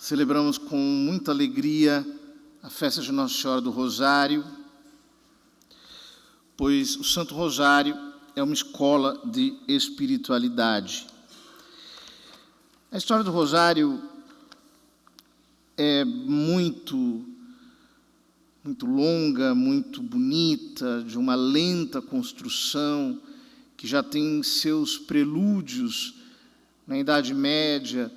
Celebramos com muita alegria a festa de Nossa Senhora do Rosário, pois o Santo Rosário é uma escola de espiritualidade. A história do Rosário é muito longa, muito bonita, de uma lenta construção, que já tem seus prelúdios na Idade Média,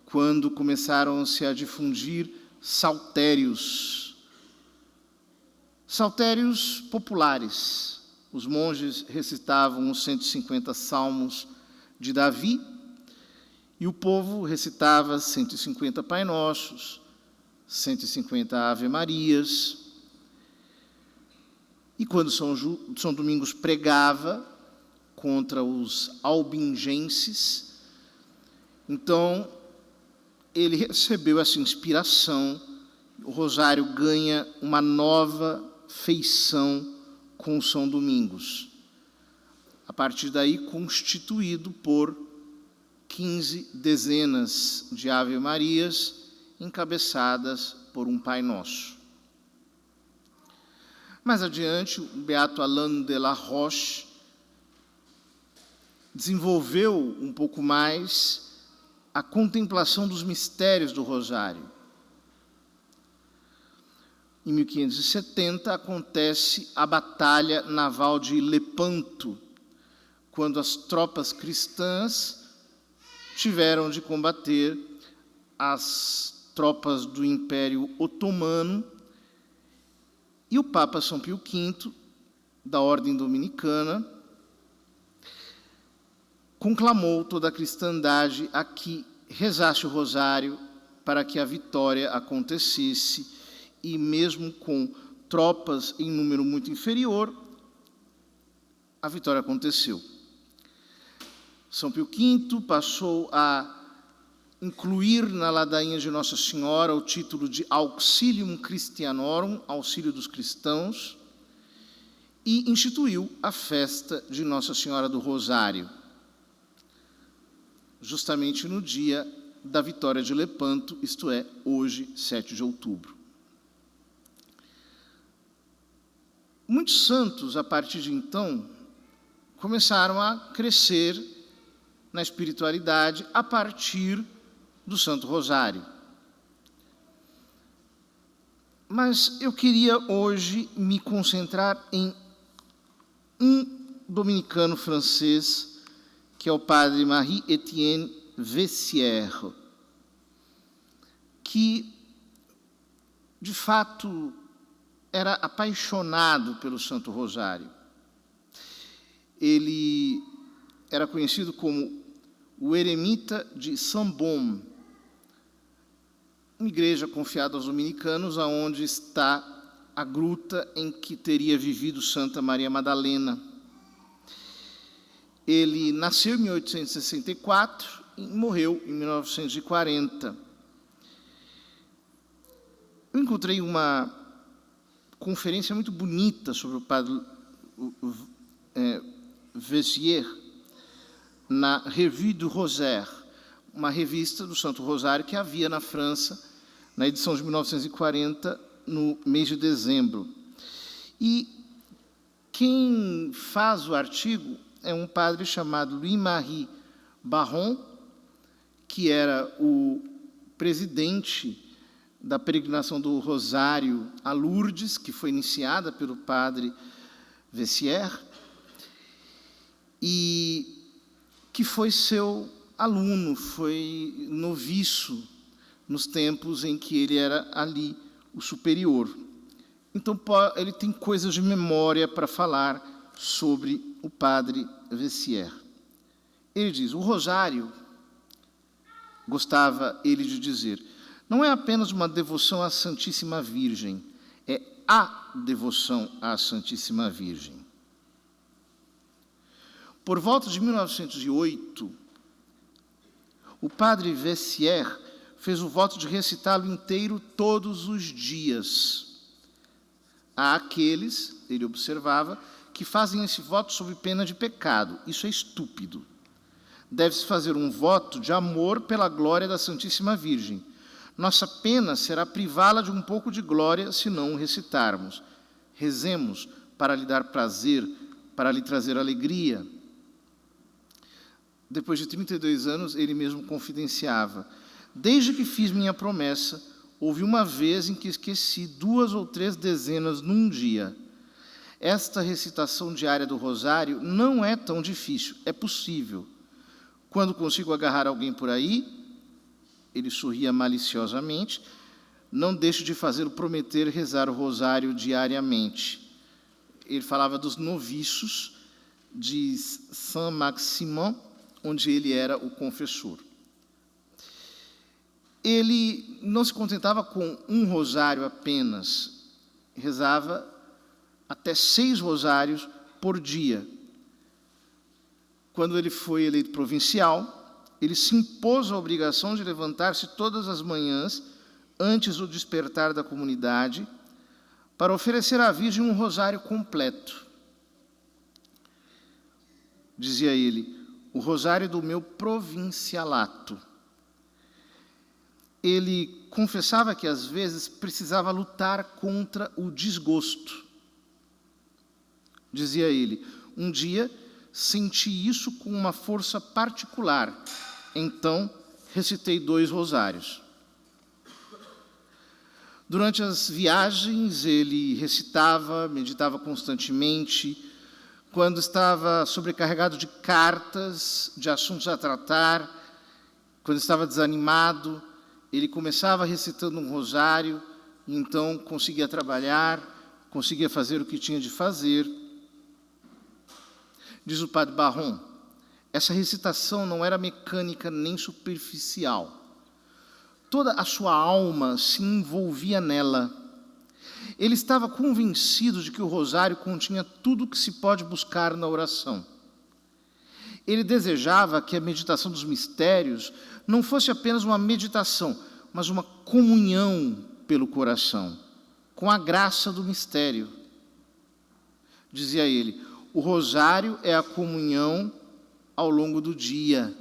quando começaram-se a difundir saltérios. Saltérios populares. Os monges recitavam os 150 salmos de Davi, e o povo recitava 150 Pai Nossos, 150 Ave Marias. E quando São Domingos pregava contra os albingenses, então ele recebeu essa inspiração. O Rosário ganha uma nova feição com São Domingos. A partir daí, constituído por 15 dezenas de Ave Marias, encabeçadas por um Pai Nosso. Mais adiante, o beato Alain de la Roche desenvolveu um pouco mais a contemplação dos mistérios do Rosário. Em 1570 acontece a Batalha Naval de Lepanto, quando as tropas cristãs tiveram de combater as tropas do Império Otomano, e o Papa São Pio V, da Ordem Dominicana, conclamou toda a cristandade a que rezasse o Rosário para que a vitória acontecesse, e mesmo com tropas em número muito inferior, a vitória aconteceu. São Pio V passou a incluir na ladainha de Nossa Senhora o título de Auxilium Christianorum, auxílio dos cristãos, e instituiu a festa de Nossa Senhora do Rosário, justamente no dia da vitória de Lepanto, isto é, hoje, 7 de outubro. Muitos santos, a partir de então, começaram a crescer na espiritualidade a partir do Santo Rosário. Mas eu queria hoje me concentrar em um dominicano francês, que é o padre Marie-Étienne Vessière, que, de fato, era apaixonado pelo Santo Rosário. Ele era conhecido como o eremita de Saint-Baume, uma igreja confiada aos dominicanos, aonde está a gruta em que teria vivido Santa Maria Madalena. Ele nasceu em 1864 e morreu em 1940. Eu encontrei uma conferência muito bonita sobre o padre Vessière na Revue du Rosaire, uma revista do Santo Rosário que havia na França, na edição de 1940, no mês de dezembro. E quem faz o artigo é um padre chamado Louis-Marie Baron, que era o presidente da peregrinação do Rosário a Lourdes, que foi iniciada pelo padre Vessière, e que foi seu aluno, foi noviço nos tempos em que ele era ali o superior. Então, ele tem coisas de memória para falar sobre o padre Vessière. Ele diz: o Rosário, gostava ele de dizer, não é apenas uma devoção à Santíssima Virgem, é a devoção à Santíssima Virgem. Por volta de 1908, o padre Vessière fez o voto de recitá-lo inteiro todos os dias. Há aqueles, ele observava, que fazem esse voto sob pena de pecado. Isso é estúpido. Deve-se fazer um voto de amor pela glória da Santíssima Virgem. Nossa pena será privá-la de um pouco de glória se não o recitarmos. Rezemos para lhe dar prazer, para lhe trazer alegria. Depois de 32 anos, ele mesmo confidenciava: desde que fiz minha promessa, houve uma vez em que esqueci 2 ou 3 dezenas num dia. Esta recitação diária do rosário não é tão difícil, é possível. Quando consigo agarrar alguém por aí, ele sorria maliciosamente, não deixo de fazê-lo prometer rezar o rosário diariamente. Ele falava dos noviços de Saint-Maximin, onde ele era o confessor. Ele não se contentava com um rosário apenas, rezava até 6 rosários por dia. Quando ele foi eleito provincial, ele se impôs a obrigação de levantar-se todas as manhãs, antes do despertar da comunidade, para oferecer à Virgem um rosário completo. Dizia ele: o rosário do meu provincialato. Ele confessava que, às vezes, precisava lutar contra o desgosto. Dizia ele: um dia senti isso com uma força particular, então recitei 2 rosários. Durante as viagens, ele recitava, meditava constantemente. Quando estava sobrecarregado de cartas, de assuntos a tratar, quando estava desanimado, ele começava recitando um rosário, e então conseguia trabalhar, conseguia fazer o que tinha de fazer. Diz o padre Barron: essa recitação não era mecânica nem superficial. Toda a sua alma se envolvia nela. Ele estava convencido de que o rosário continha tudo o que se pode buscar na oração. Ele desejava que a meditação dos mistérios não fosse apenas uma meditação, mas uma comunhão pelo coração, com a graça do mistério. Dizia ele: o rosário é a comunhão ao longo do dia.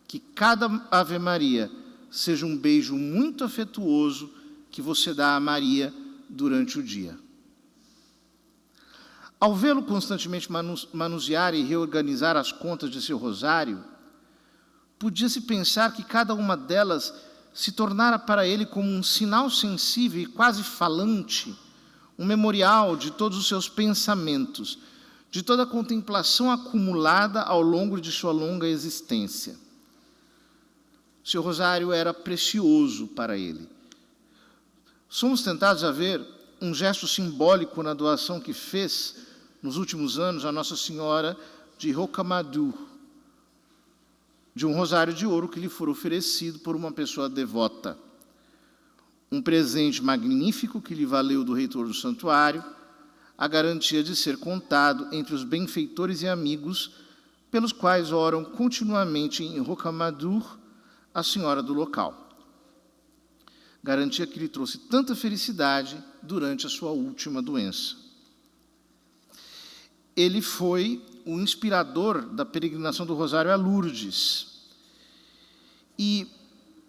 Que cada Ave Maria seja um beijo muito afetuoso que você dá a Maria durante o dia. Ao vê-lo constantemente manusear e reorganizar as contas de seu rosário, podia-se pensar que cada uma delas se tornara para ele como um sinal sensível e quase falante, um memorial de todos os seus pensamentos, de toda a contemplação acumulada ao longo de sua longa existência. Seu rosário era precioso para ele. Somos tentados a ver um gesto simbólico na doação que fez, nos últimos anos, a Nossa Senhora de Rocamadour, de um rosário de ouro que lhe for oferecido por uma pessoa devota. Um presente magnífico que lhe valeu do reitor do santuário a garantia de ser contado entre os benfeitores e amigos pelos quais oram continuamente em Rocamadour a senhora do local. Garantia que lhe trouxe tanta felicidade durante a sua última doença. Ele foi o inspirador da peregrinação do Rosário a Lourdes. E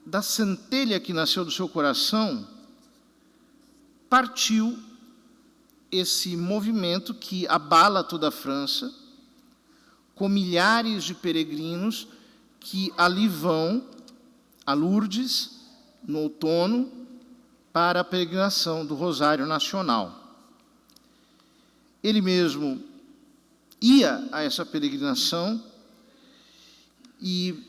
da centelha que nasceu do seu coração, partiu esse movimento que abala toda a França, com milhares de peregrinos que ali vão a Lourdes, no outono, para a peregrinação do Rosário Nacional. Ele mesmo ia a essa peregrinação e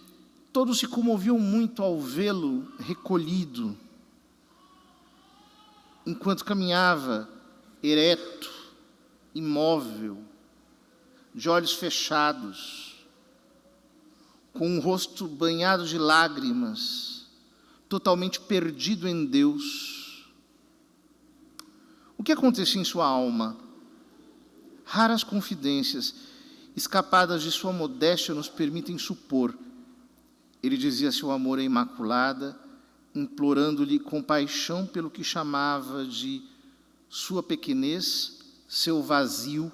todos se comoviam muito ao vê-lo recolhido, enquanto caminhava ereto, imóvel, de olhos fechados, com um rosto banhado de lágrimas, totalmente perdido em Deus. O que acontecia em sua alma? Raras confidências, escapadas de sua modéstia, nos permitem supor. Ele dizia seu amor à Imaculada, implorando-lhe compaixão pelo que chamava de sua pequenez, seu vazio,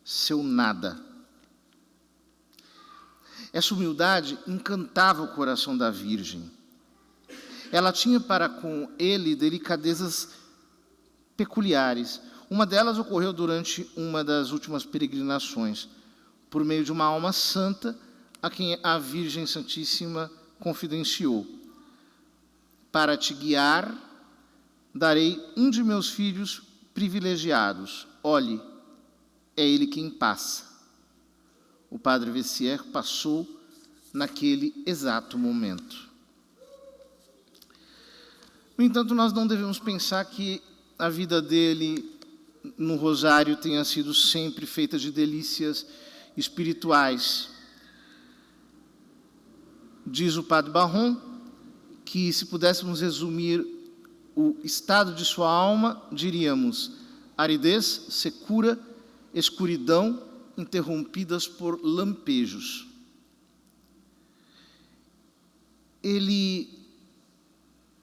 seu nada. Essa humildade encantava o coração da Virgem. ela tinha para com ele delicadezas peculiares. Uma delas ocorreu durante uma das últimas peregrinações, por meio de uma alma santa a quem a Virgem Santíssima confidenciou: para te guiar, darei um de meus filhos privilegiados. Olhe, é ele quem passa. O padre Vessière passou naquele exato momento. No entanto, nós não devemos pensar que a vida dele no rosário tenha sido sempre feita de delícias espirituais. Diz o padre Barron que, se pudéssemos resumir o estado de sua alma, diríamos: aridez, secura, escuridão, interrompidas por lampejos. Ele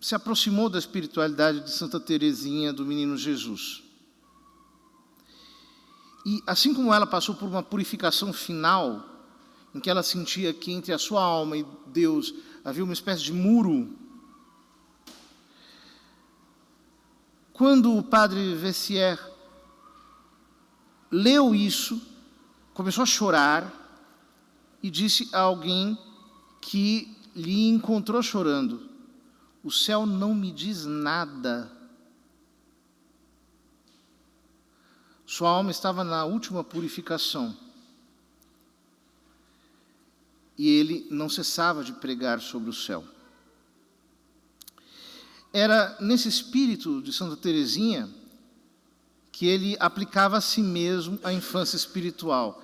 se aproximou da espiritualidade de Santa Teresinha do Menino Jesus. E, assim como ela passou por uma purificação final, em que ela sentia que entre a sua alma e Deus havia uma espécie de muro, quando o padre Vessière leu isso, começou a chorar e disse a alguém que lhe encontrou chorando: o céu não me diz nada. Sua alma estava na última purificação. E ele não cessava de pregar sobre o céu. Era nesse espírito de Santa Teresinha que ele aplicava a si mesmo a infância espiritual,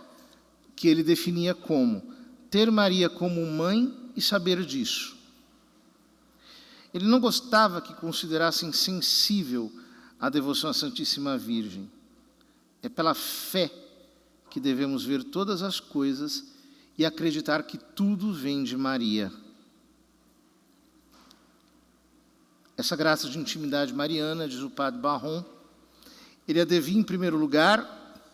que ele definia como ter Maria como mãe e saber disso. Ele não gostava que considerassem sensível a devoção à Santíssima Virgem. É pela fé que devemos ver todas as coisas e acreditar que tudo vem de Maria. Essa graça de intimidade mariana, diz o padre Barron, ele a devia, em primeiro lugar,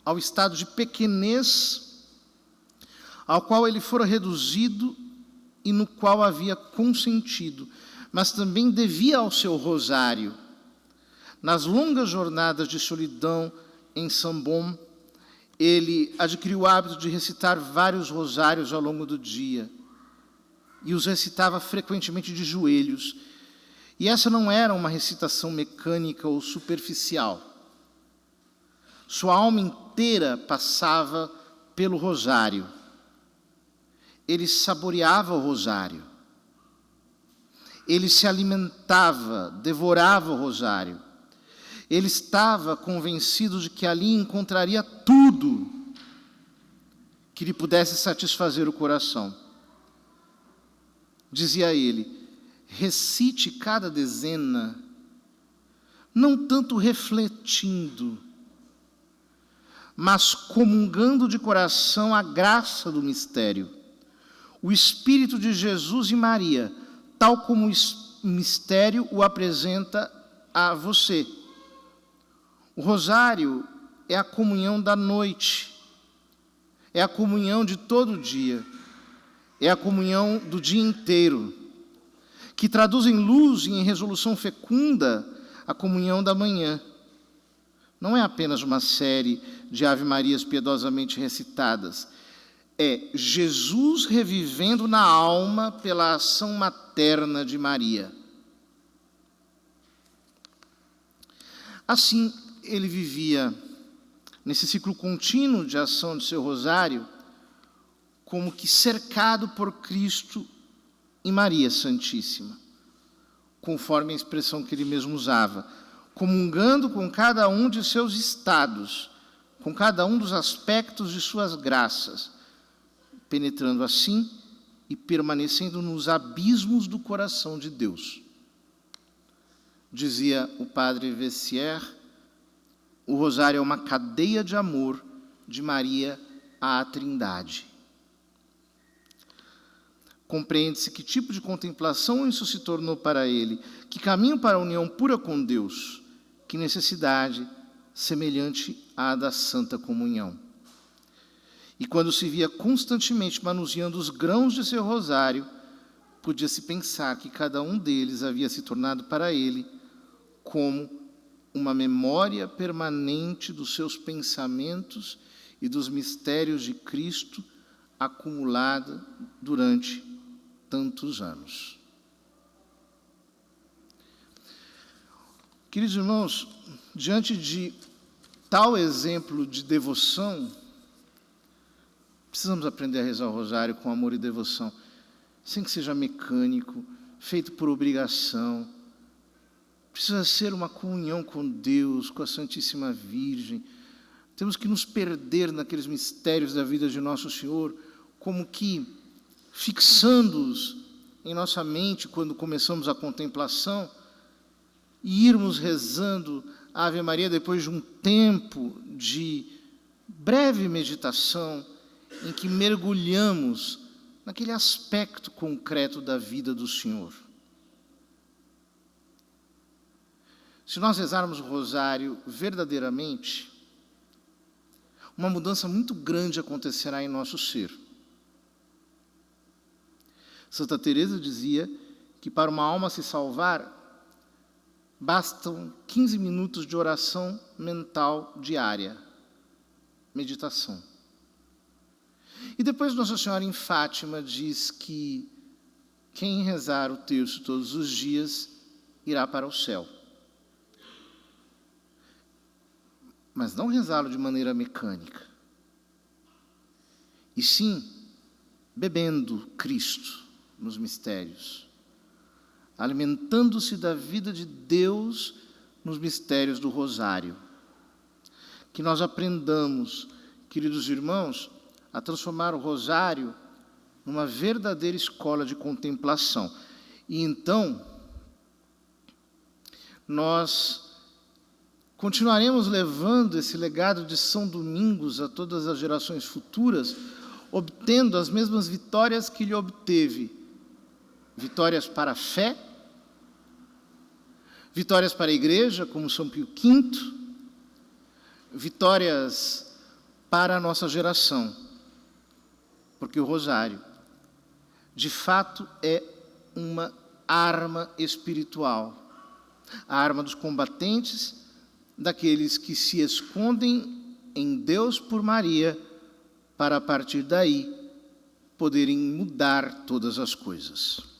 ao estado de pequenez ao qual ele fora reduzido e no qual havia consentido, mas também devia ao seu rosário. Nas longas jornadas de solidão em Saint-Baume, ele adquiriu o hábito de recitar vários rosários ao longo do dia, e os recitava frequentemente de joelhos. E essa não era uma recitação mecânica ou superficial. Sua alma inteira passava pelo rosário. Ele saboreava o rosário. Ele se alimentava, devorava o rosário. Ele estava convencido de que ali encontraria tudo que lhe pudesse satisfazer o coração. Dizia ele: recite cada dezena, não tanto refletindo, mas comungando de coração a graça do mistério. O Espírito de Jesus e Maria, tal como o mistério o apresenta a você. O rosário é a comunhão da noite, é a comunhão de todo dia, é a comunhão do dia inteiro, que traduz em luz e em resolução fecunda a comunhão da manhã. Não é apenas uma série de Ave-Marias piedosamente recitadas, é Jesus revivendo na alma pela ação materna de Maria. Assim, ele vivia nesse ciclo contínuo de ação de seu rosário, como que cercado por Cristo e Maria Santíssima, conforme a expressão que ele mesmo usava, comungando com cada um de seus estados, com cada um dos aspectos de suas graças, penetrando assim e permanecendo nos abismos do coração de Deus. Dizia o padre Vessière, o rosário é uma cadeia de amor de Maria à Trindade. Compreende-se que tipo de contemplação isso se tornou para ele, que caminho para a união pura com Deus, que necessidade semelhante à da Santa Comunhão. E quando se via constantemente manuseando os grãos de seu rosário, podia-se pensar que cada um deles havia se tornado para ele como uma memória permanente dos seus pensamentos e dos mistérios de Cristo acumulada durante tantos anos. Queridos irmãos, diante de tal exemplo de devoção, precisamos aprender a rezar o rosário com amor e devoção, sem que seja mecânico, feito por obrigação. Precisa ser uma comunhão com Deus, com a Santíssima Virgem. Temos que nos perder naqueles mistérios da vida de Nosso Senhor, como que fixando-os em nossa mente quando começamos a contemplação, e irmos rezando a Ave Maria depois de um tempo de breve meditação, em que mergulhamos naquele aspecto concreto da vida do Senhor. Se nós rezarmos o rosário verdadeiramente, uma mudança muito grande acontecerá em nosso ser. Santa Teresa dizia que para uma alma se salvar, bastam 15 minutos de oração mental diária, meditação. E depois Nossa Senhora em Fátima diz que quem rezar o terço todos os dias irá para o céu. Mas não rezá-lo de maneira mecânica, e sim bebendo Cristo nos mistérios, alimentando-se da vida de Deus nos mistérios do rosário. Que nós aprendamos, queridos irmãos, a transformar o rosário numa verdadeira escola de contemplação. E então, nós continuaremos levando esse legado de São Domingos a todas as gerações futuras, obtendo as mesmas vitórias que ele obteve. Vitórias para a fé, vitórias para a igreja, como São Pio V, vitórias para a nossa geração. Porque o rosário, de fato, é uma arma espiritual, a arma dos combatentes, daqueles que se escondem em Deus por Maria, para a partir daí poderem mudar todas as coisas.